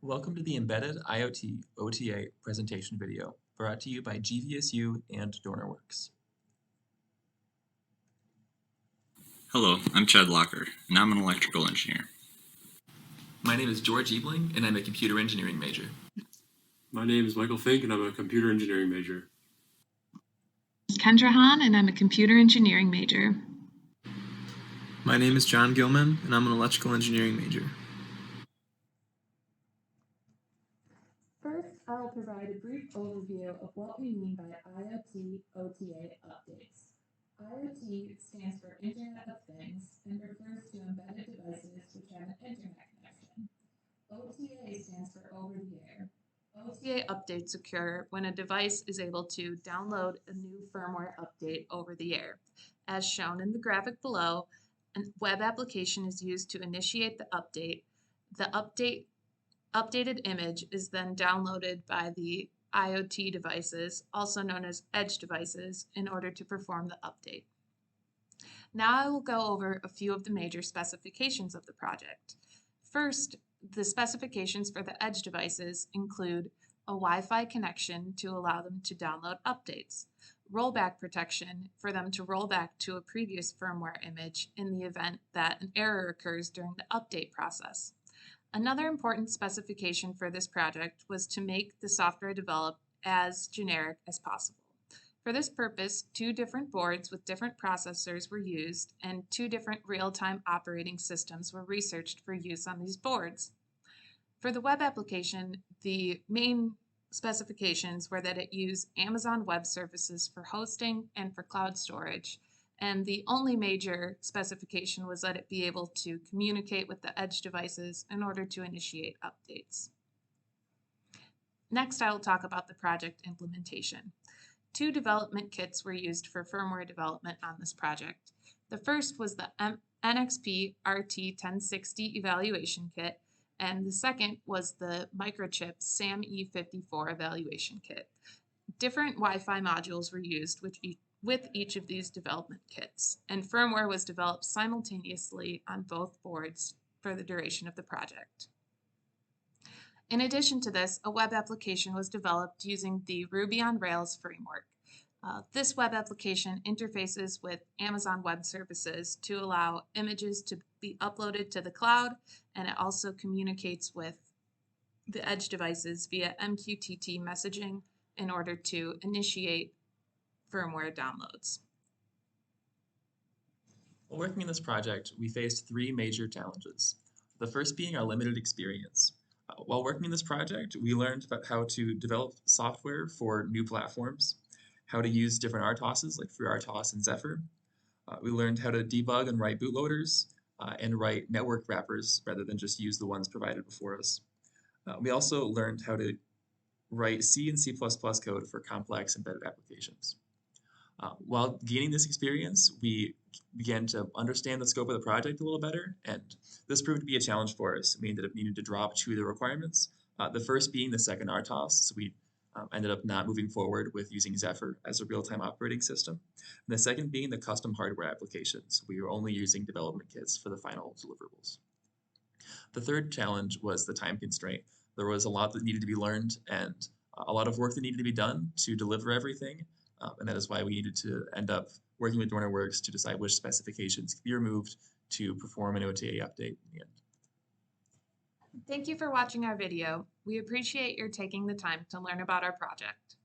Welcome to the Embedded IoT OTA presentation video brought to you by GVSU and DornerWorks. Hello, I'm Chad Locker, and I'm an electrical engineer. My name is George Ebling, and I'm a computer engineering major. My name is Michael Fink, and I'm a computer engineering major. Kendra Hahn, and I'm a computer engineering major. My name is John Gilman, and I'm an electrical engineering major. First, I will provide a brief overview of what we mean by IoT OTA updates. IoT stands for Internet of Things and refers to embedded devices which have an internet connection. OTA stands for over the air. OTA updates occur when a device is able to download a new firmware update over the air. As shown in the graphic below, a web application is used to initiate the update. The updated image is then downloaded by the IoT devices, also known as edge devices, in order to perform the update. Now I will go over a few of the major specifications of the project. First, the specifications for the edge devices include a Wi-Fi connection to allow them to download updates, rollback protection for them to roll back to a previous firmware image in the event that an error occurs during the update process. Another important specification for this project was to make the software developed as generic as possible. For this purpose, 2 different boards with different processors were used, and 2 different real-time operating systems were researched for use on these boards. For the web application, the main specifications were that it use Amazon Web Services for hosting and for cloud storage. And the only major specification was that it be able to communicate with the edge devices in order to initiate updates. Next, I will talk about the project implementation. 2 development kits were used for firmware development on this project. The first was the NXP RT1060 evaluation kit, and the second was the microchip SAM-E54 evaluation kit. Different Wi-Fi modules were used with each of these development kits, and firmware was developed simultaneously on both boards for the duration of the project. In addition to this, a web application was developed using the Ruby on Rails framework. This web application interfaces with Amazon Web Services to allow images to be uploaded to the cloud, and it also communicates with the edge devices via MQTT messaging in order to initiate firmware downloads. While working in this project, we faced 3 major challenges. The first being our limited experience. While working in this project, we learned about how to develop software for new platforms, how to use different RTOSes like FreeRTOS and Zephyr. We learned how to debug and write bootloaders and write network wrappers rather than just use the ones provided before us. We also learned how to write C and C++ code for complex embedded applications. While gaining this experience, we began to understand the scope of the project a little better, and this proved to be a challenge for us. It ended up needing to drop 2 of the requirements, the first being the second RTOS, so we ended up not moving forward with using Zephyr as a real-time operating system, and the second being the custom hardware applications. We were only using development kits for the final deliverables. The third challenge was the time constraint. There was a lot that needed to be learned and a lot of work that needed to be done to deliver everything. And that is why we needed to end up working with DornerWorks to decide which specifications could be removed to perform an OTA update in the end. Thank you for watching our video. We appreciate your taking the time to learn about our project.